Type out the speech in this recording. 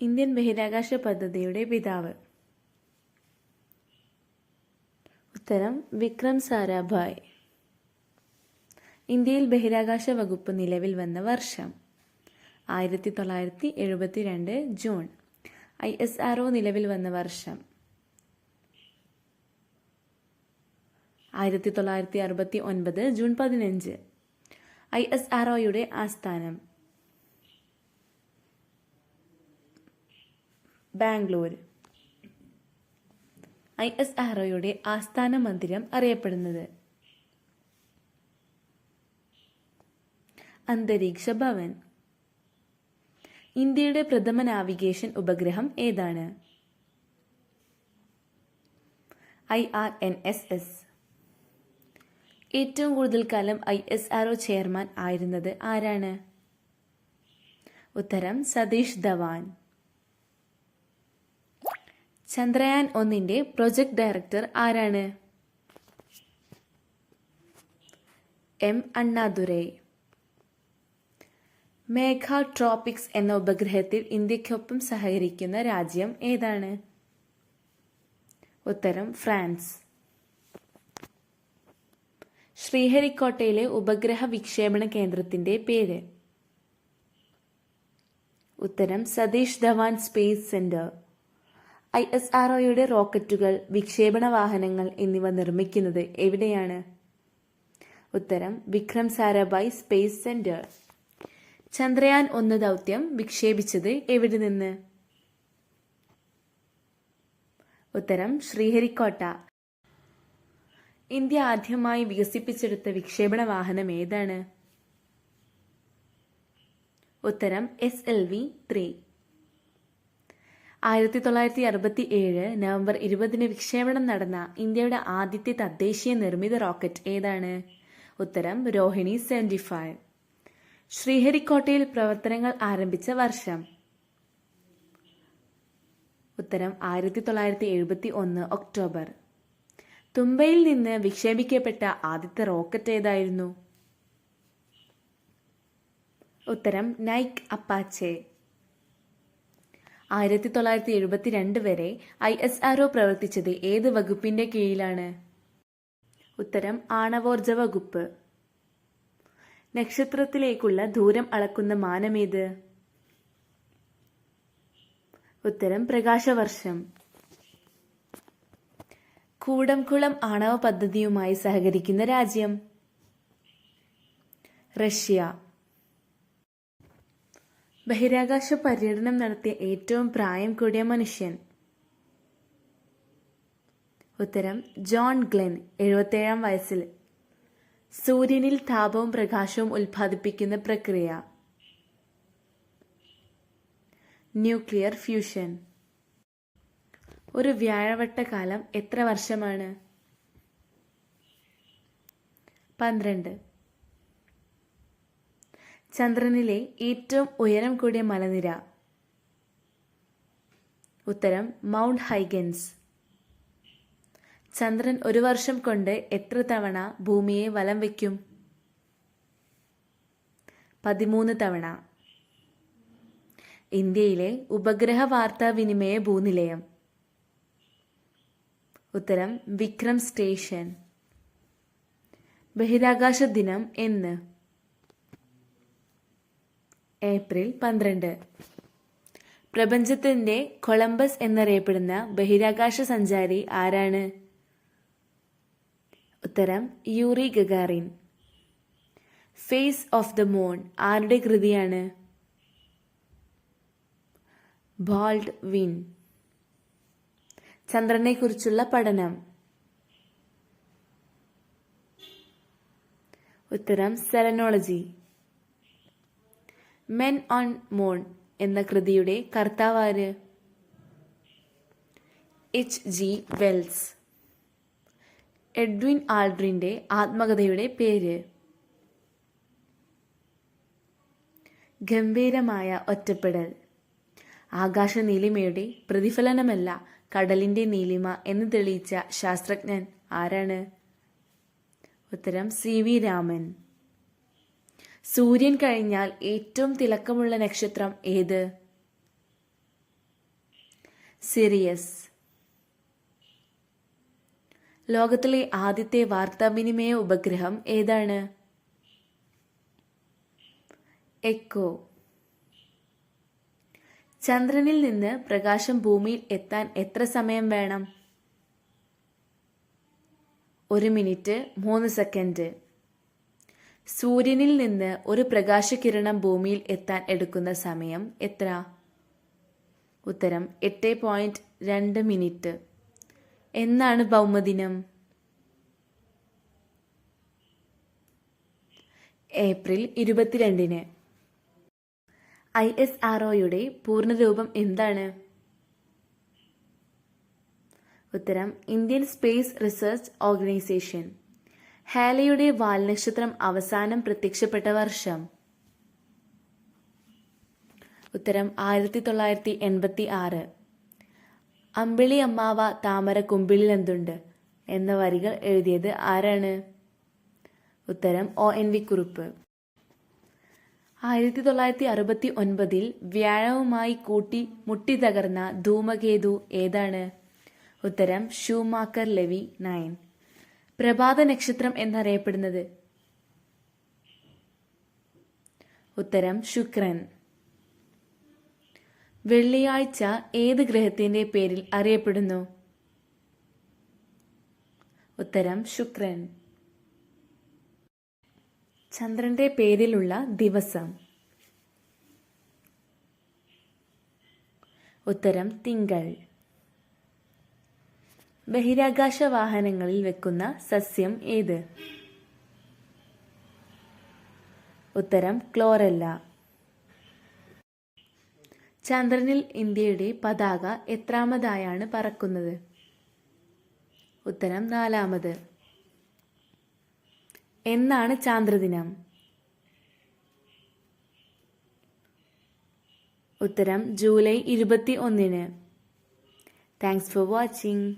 Indian ബഹിരാകാശ പദ്ധതിയുടെ പിതാവ്. ഉത്തരം വിക്രം സാരാഭായ്. ഇന്ത്യയിൽ ബഹിരാകാശ വകുപ്പ് നിലവിൽ വന്ന വർഷം 1972 ജൂൺ. ISRO നിലവിൽ വന്ന വർഷം 1969 ജൂൺ 15. ISROയുടെ ആസ്ഥാനം ബാംഗ്ലൂർ. ISROയുടെ ആസ്ഥാന മന്ദിരം അറിയപ്പെടുന്നത് അന്തരീക്ഷ ഭവൻ. ഇന്ത്യയുടെ പ്രഥമ നാവിഗേഷൻ ഉപഗ്രഹം ഏതാണ്? IRNSS. ഏറ്റവും കൂടുതൽ കാലം ISRO ചെയർമാൻ ആയിരുന്നത് ആരാണ്? ഉത്തരം സതീഷ് ധവാൻ. ചന്ദ്രയാൻ 1 പ്രൊജക്ട് ഡയറക്ടർ ആരാണ്? M. അണ്ണാദുരൈ. മേഘ ട്രോപിക്സ് എന്ന ഉപഗ്രഹത്തിൽ ഇന്ത്യക്കൊപ്പം സഹകരിക്കുന്ന രാജ്യം ഏതാണ്? ഉത്തരം ഫ്രാൻസ്. ശ്രീഹരിക്കോട്ടയിലെ ഉപഗ്രഹ വിക്ഷേപണ കേന്ദ്രത്തിന്റെ പേര്? ഉത്തരം സതീഷ് ധവാൻ സ്പേസ് സെന്റർ. ISROയുടെ റോക്കറ്റുകൾ, വിക്ഷേപണ വാഹനങ്ങൾ എന്നിവ നിർമ്മിക്കുന്നത് എവിടെയാണ്? ഉത്തരം വിക്രം സാരാഭായ് സ്പേസ് സെന്റർ. ചന്ദ്രയാൻ 1 ദൗത്യം വിക്ഷേപിച്ചത് എവിടെ നിന്ന്? ഉത്തരം ശ്രീഹരിക്കോട്ട. ഇന്ത്യ ആദ്യമായി വികസിപ്പിച്ചെടുത്ത വിക്ഷേപണ വാഹനം ഏതാണ്? ഉത്തരം SLV-3. 1967 നവംബർ 20 വിക്ഷേപണം നടന്ന ഇന്ത്യയുടെ ആദ്യത്തെ തദ്ദേശീയ നിർമ്മിത റോക്കറ്റ് ഏതാണ്? ഉത്തരം രോഹിണി 75. ശ്രീഹരിക്കോട്ടയിൽ പ്രവർത്തനങ്ങൾ ആരംഭിച്ച വർഷം? ഉത്തരം 1971 ഒക്ടോബർ. തുമ്പയിൽ നിന്ന് വിക്ഷേപിക്കപ്പെട്ട ആദ്യത്തെ റോക്കറ്റ് ഏതായിരുന്നു? ഉത്തരം നൈക് അപ്പാച്ചെ. 1972 വരെ ISRO പ്രവർത്തിച്ചത് ഏത് വകുപ്പിന്റെ കീഴിലാണ്? ഉത്തരം ആണവോർജ വകുപ്പ്. നക്ഷത്രത്തിലേക്കുള്ള ദൂരം അളക്കുന്ന മാനമേത്? ഉത്തരം പ്രകാശവർഷം. കൂടംകുളം ആണവ പദ്ധതിയുമായി സഹകരിക്കുന്ന രാജ്യം? റഷ്യ. ബഹിരാകാശ പര്യടനം നടത്തിയ ഏറ്റവും പ്രായം കൂടിയ മനുഷ്യൻ? ഉത്തരം ജോൺ ഗ്ലെൻ 77 വയസ്സിൽ. സൂര്യനിൽ താപവും പ്രകാശവും ഉൽപ്പാദിപ്പിക്കുന്ന പ്രക്രിയ? Nuclear fusion. ഒരു വ്യാഴവട്ടക്കാലം എത്ര വർഷമാണ്? 12. ചന്ദ്രനിലെ ഏറ്റവും ഉയരം കൂടിയ മലനിര? ഉത്തരം മൗണ്ട് ഹൈഗൻസ്. ചന്ദ്രൻ ഒരു വർഷം കൊണ്ട് എത്ര തവണ ഭൂമിയെ വലം വയ്ക്കും? 13 തവണ. ഇന്ത്യയിലെ ഉപഗ്രഹ വാർത്താവിനിമയ ഭൂനിലയം? ഉത്തരം വിക്രം സ്റ്റേഷൻ. ബഹിരാകാശ ദിനം എന്ന്? ഏപ്രിൽ 12. പ്രപഞ്ചത്തിന്റെ കൊളംബസ് എന്നറിയപ്പെടുന്ന ബഹിരാകാശ സഞ്ചാരി ആരാണ്? ഉത്തരം Yuri Gagarin. Face of the moon ആരുടെ കൃതിയാണ്? Bald win. ചന്ദ്രനെക്കുറിച്ചുള്ള പഠനം? ഉത്തരം സെലനോളജി. മെൻ ഓൺ മൂൺ എന്ന കൃതിയുടെ കർത്താവാര്? H.G. വെൽസ്. എഡ്വിൻ ആൾഡ്രിന്റെ ആത്മകഥയുടെ പേര്? ഗംഭീരമായ ഒറ്റപ്പെടൽ. ആകാശ നീലിമയുടെ പ്രതിഫലനമല്ല കടലിന്റെ നീലിമ എന്ന് തെളിയിച്ച ശാസ്ത്രജ്ഞൻ ആരാണ്? ഉത്തരം CV രാമൻ. സൂര്യൻ കഴിഞ്ഞാൽ ഏറ്റവും തിളക്കമുള്ള നക്ഷത്രം ഏത്? സിറിയസ്. ലോകത്തിലെ ആദ്യത്തെ വാർത്താവിനിമയ ഉപഗ്രഹം ഏതാണ്? എക്കോ. ചന്ദ്രനിൽ നിന്ന് പ്രകാശം ഭൂമിയിൽ എത്താൻ എത്ര സമയം വേണം? 1 മിനിറ്റ് 3 സെക്കൻഡ്. സൂര്യനിൽ നിന്ന് ഒരു പ്രകാശകിരണം ഭൂമിയിൽ എത്താൻ എടുക്കുന്ന സമയം എത്ര? ഉത്തരം 8.2 മിനിറ്റ്. എന്നാണ് ഭൗമദിനം? ഏപ്രിൽ 22-ന്. ISROയുടെ പൂർണ്ണരൂപം എന്താണ്? ഉത്തരം ഇന്ത്യൻ സ്പേസ് റിസർച്ച് ഓർഗനൈസേഷൻ. ഹാലെയുടെ വാൽനക്ഷത്രം അവസാനം പ്രത്യക്ഷപ്പെട്ട വർഷം? ഉത്തരം 1986. അമ്പിളി അമ്മാവ താമര കുമ്പിളിലെന്തുണ്ട് എന്ന വരികൾ എഴുതിയത് ആരാണ്? ഉത്തരം ONV കുറുപ്പ്. 1969 വ്യാഴവുമായി മുട്ടി തകർന്ന ധൂമകേതു ഏതാണ്? ഉത്തരം ഷൂമാക്കർ ലെവി 9. പ്രഭാത നക്ഷത്രം എന്നറിയപ്പെടുന്നത്? ഉത്തരം ശുക്രൻ. വെള്ളിയാഴ്ച ഏത് ഗ്രഹത്തിന്റെ പേരിൽ അറിയപ്പെടുന്നു? ഉത്തരം ശുക്രൻ. ചന്ദ്രന്റെ പേരിലുള്ള ദിവസം? ഉത്തരം തിങ്കൾ. ബഹിരാകാശ വാഹനങ്ങളിൽ വെക്കുന്ന സസ്യം ഏത്? ഉത്തരം ക്ലോറല്ല. ചന്ദ്രനിൽ ഇന്ത്യയുടെ പതാക എത്രാമതായാണ് പറക്കുന്നത്? ഉത്തരം 4-മത്. എന്നാണ് ചാന്ദ്രദിനം? ഉത്തരം ജൂലൈ 21-ന്. Thanks for watching.